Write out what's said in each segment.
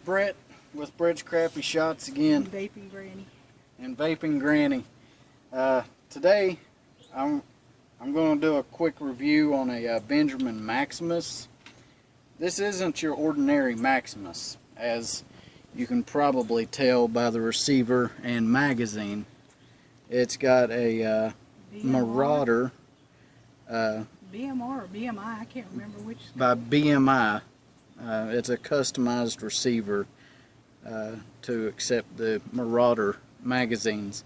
Brett with Brett's Crappy Shots again. And Vaping Granny. And Vaping Granny. Today, I'm going to do a quick review on a Benjamin Maximus. This isn't your ordinary Maximus, as you can probably tell by the receiver and magazine. It's got a Marauder. BMR or BMI, I can't remember which. By BMI. It's a customized receiver to accept the Marauder magazines,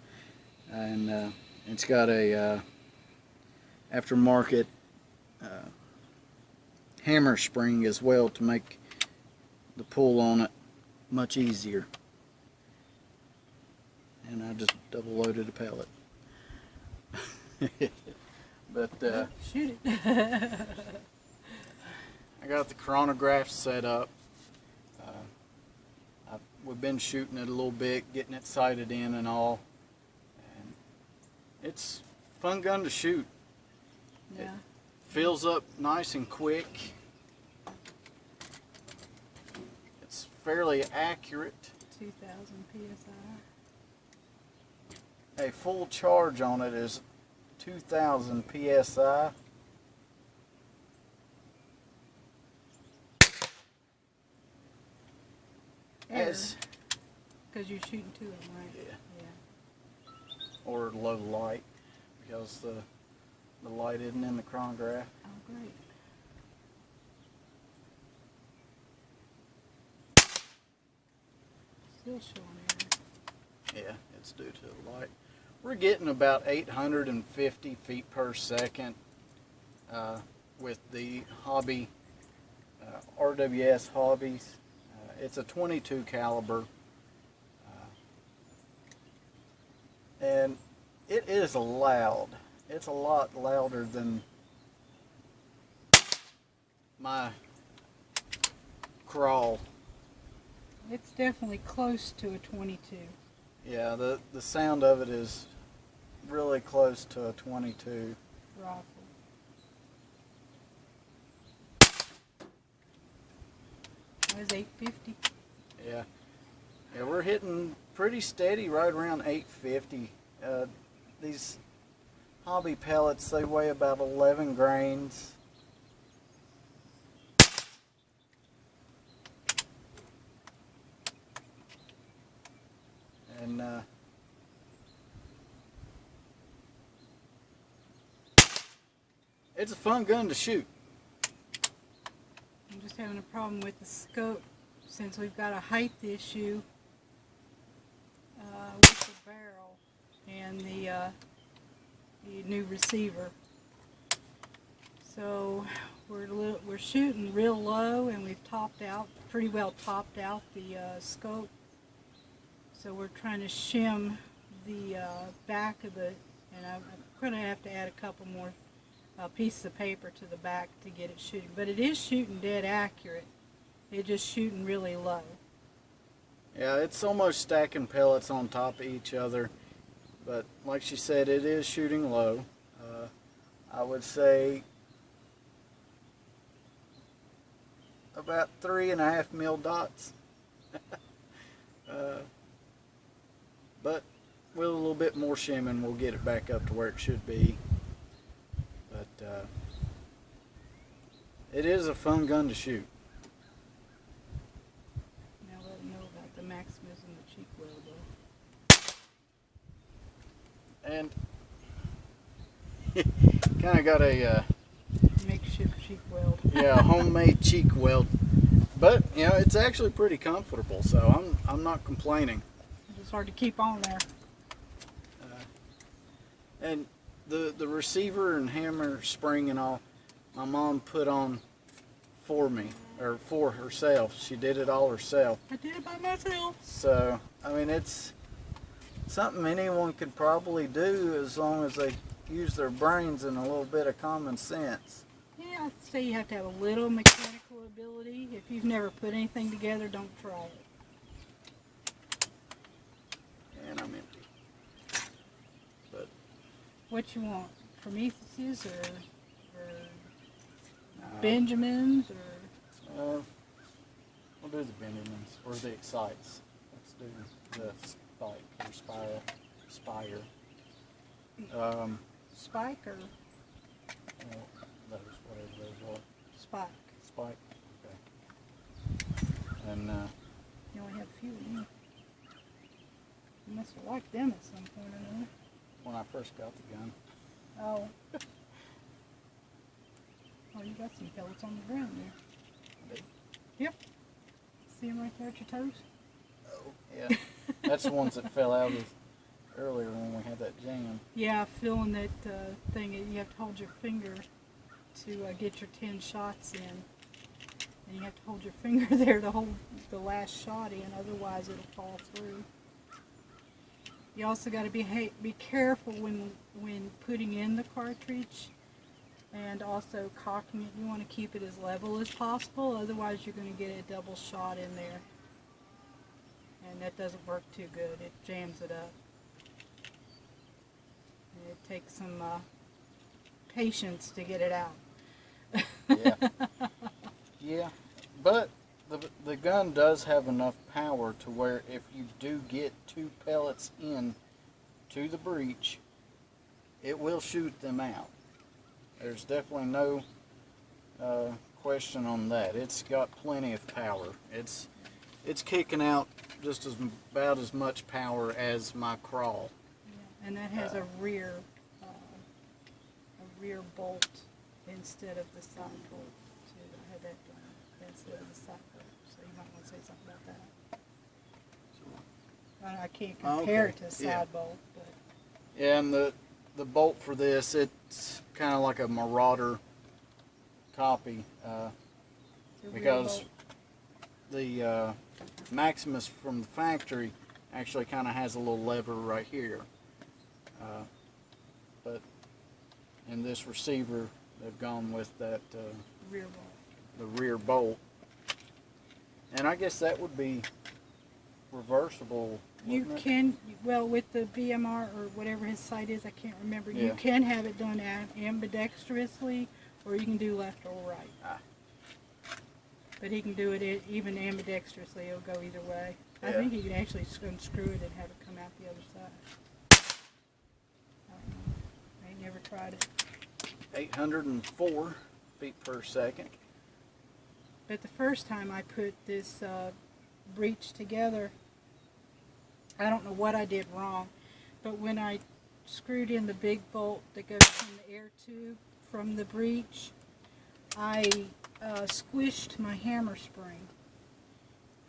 and it's got a aftermarket hammer spring as well to make the pull on it much easier. And I just double loaded a pellet. But shoot it. I got the chronograph set up. We've been shooting it a little bit, getting it sighted in and all. And it's a fun gun to shoot. Yeah. It fills up nice and quick. It's fairly accurate. 2,000 psi. A full charge on it is 2,000 psi. Because you're shooting two of them, right? Yeah. Or low light, because the light isn't in the chronograph. Oh, great. Still showing error. Yeah, it's due to the light. We're getting about 850 feet per second with the hobby, RWS Hobbies. It's a 22 caliber, and it is loud. It's a lot louder than my crawl. It's definitely close to a 22. Yeah, the sound of it is really close to a 22 rifle. That was 850. Yeah, we're hitting pretty steady right around 850. These hobby pellets, they weigh about 11 grains. And it's a fun gun to shoot. I'm just having a problem with the scope since we've got a height issue with the barrel and the new receiver. So we're shooting real low, and we've pretty well topped out the scope. So we're trying to shim the back of the, and I'm going to have to add a couple more pieces of paper to the back to get it shooting. But it is shooting dead accurate. It's just shooting really low. Yeah, it's almost stacking pellets on top of each other. But like she said, it is shooting low. I would say about 3.5 mil dots. But with a little bit more shimming, we'll get it back up to where it should be. But it is a fun gun to shoot. Now let them know about the Maximus and the cheek weld, though. And kind of got a makeshift cheek weld. Yeah, homemade cheek weld. But you know, it's actually pretty comfortable, so I'm not complaining. It's hard to keep on there. And the receiver and hammer spring and all, my mom put on for me, or for herself. She did it all herself. I did it by myself. So, I mean, it's something anyone could probably do as long as they use their brains and a little bit of common sense. Yeah, I'd say you have to have a little mechanical ability. If you've never put anything together, don't try it. And I'm empty. But what you want? Prometheus or Benjamins or? We'll We'll do the Benjamins, or the Excites. Let's do the Spike, or Spire. Spike or Well, those, whatever those are. Spike? Spike? Okay. And, You only have a few of them. You must have liked them at some point or another. when I first got the gun. Oh. Oh, you got some pellets on the ground there. I did. Yep. See them right there at your toes? Oh, yeah. That's the ones that fell out earlier when we had that jam. Yeah, filling that thing, you have to hold your finger to get your 10 shots in. And you have to hold your finger there to hold the last shot in, otherwise it'll fall through. You also got to be careful when putting in the cartridge and also cocking it. You want to keep it as level as possible, otherwise you're going to get a double shot in there. And that doesn't work too good. It jams it up. And it takes some patience to get it out. Yeah. Yeah. But the gun does have enough power to where if you do get 2 pellets in to the breech, it will shoot them out. There's definitely no question on that. It's got plenty of power. It's kicking out just about as much power as my crawl. Yeah. And that has a rear bolt instead of the side bolt too. I had that done instead of the side bolt, so you might want to say something about that. I can't compare it to a side bolt, but yeah, and the bolt for this, it's kind of like a Marauder copy because the Maximus from the factory actually kind of has a little lever right here, but in this receiver they've gone with that rear bolt. the rear bolt, and I guess that would be reversible. You can, well, with the BMR or whatever his site is, I can't remember. Yeah. You can have it done ambidextrously, or you can do left or right. But he can do it even ambidextrously. It'll go either way. I Yeah. think he can actually unscrew it and have it come out the other side. I don't know. I ain't never tried it. 804 feet per second. But the first time I put this breech together, I don't know what I did wrong, but when I screwed in the big bolt that goes in the air tube from the breech, I squished my hammer spring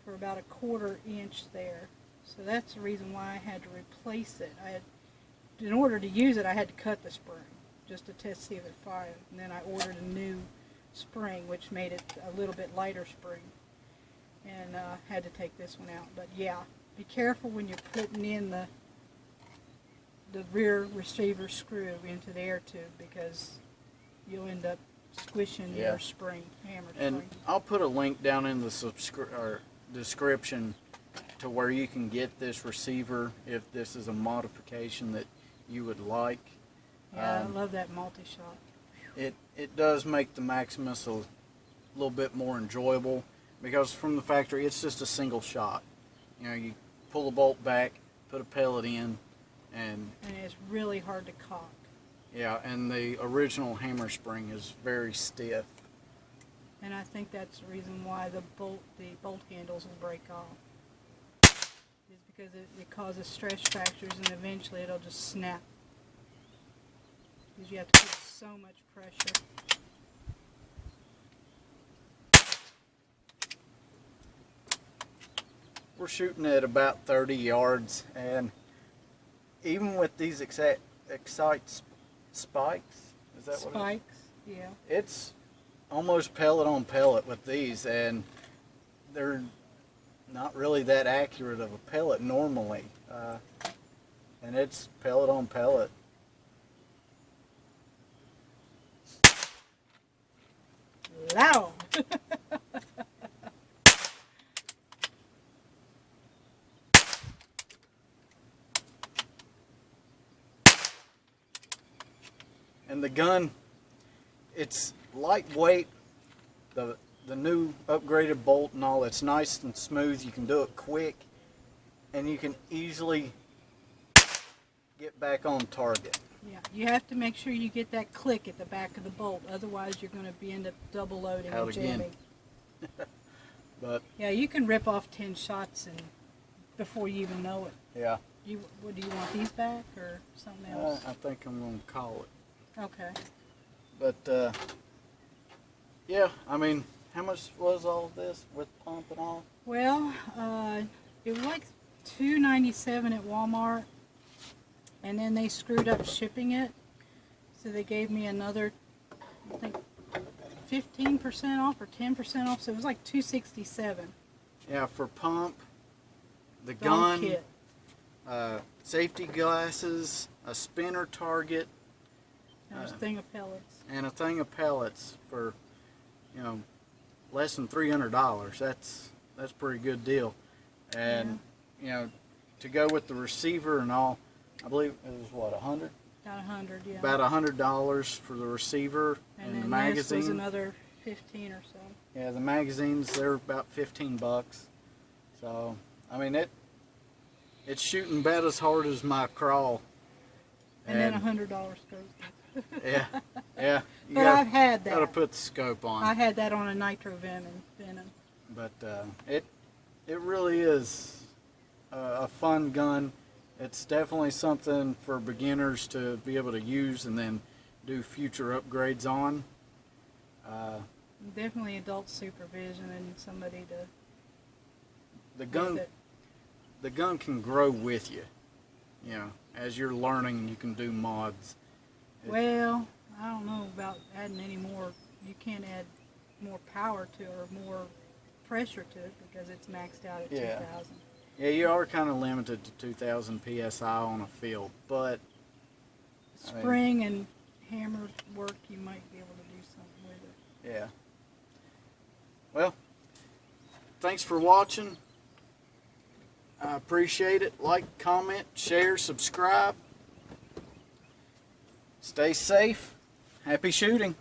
for about a 1/4 inch there. So that's the reason why I had to replace it. In order to use it, I had to cut the spring just to test see if it fired. And then I ordered a new spring, which made it a little bit lighter spring. And had to take this one out. But yeah, be careful when you're putting in the rear receiver screw into the air tube, because you'll end up squishing your spring, hammer And spring. I'll put a link down in the description to where you can get this receiver if this is a modification that you would like. Yeah, I love that multi-shot. It does make the Maximus a little bit more enjoyable, because from the factory it's just a single shot. You know, you pull the bolt back, put a pellet in, and it's really hard to cock. yeah, and the original hammer spring is very stiff. And I think that's the reason why the bolt handles will break off. Is because it causes stress fractures, and eventually it'll just snap. Because you have to put so much pressure. We're shooting at about 30 yards, and even with these Excite spikes, is that what Spikes, yeah. it's almost pellet on pellet with these, and they're not really that accurate of a pellet normally, and it's pellet on pellet. Loud! And the gun, it's lightweight. the new upgraded bolt and all, it's nice and smooth. You can do it quick, and you can easily get back on target. Yeah, you have to make sure you get that click at the back of the bolt. Otherwise, you're going to end up double loading Out and again. jamming. But Yeah, you can rip off 10 shots and before you even know it. yeah, What do you want, these back or something else? I think I'm going to call it. Okay. But yeah, I mean, how much was all of this with pump and all? Well, it was like $2.97 at Walmart, and then they screwed up shipping it, so they gave me another, I think, 15% off or 10% off, so it was like $2.67. Yeah, for pump, the Gun gun, kit. safety glasses, a spinner target, There's a thing of pellets. and a thing of pellets for, less than $300. That's a pretty good deal. And to go with the receiver and all, I believe it was what, $100? About 100, yeah. About $100 for the receiver and then the magazine. this was another 15 or so. Yeah, the magazines, they're about 15 bucks. So, I mean, it's shooting about as hard as my crawl. And then $100 scope. Yeah, yeah. You But I've had that. Gotta put the scope on. I had that on a nitro venom. But it really is a fun gun. It's definitely something for beginners to be able to use and then do future upgrades on. Definitely adult supervision and somebody to. The gun can grow with you. As you're learning, you can do mods. Well, I don't know about adding any more. You can't add more power to it or more pressure to it because it's maxed out at 2,000. Yeah, you are kind of limited to 2,000 psi on a field, but Spring and hammer work, you might be able to do something with it. yeah. Well, thanks for watching. I appreciate it. Like, comment, share, subscribe. Stay safe. Happy shooting.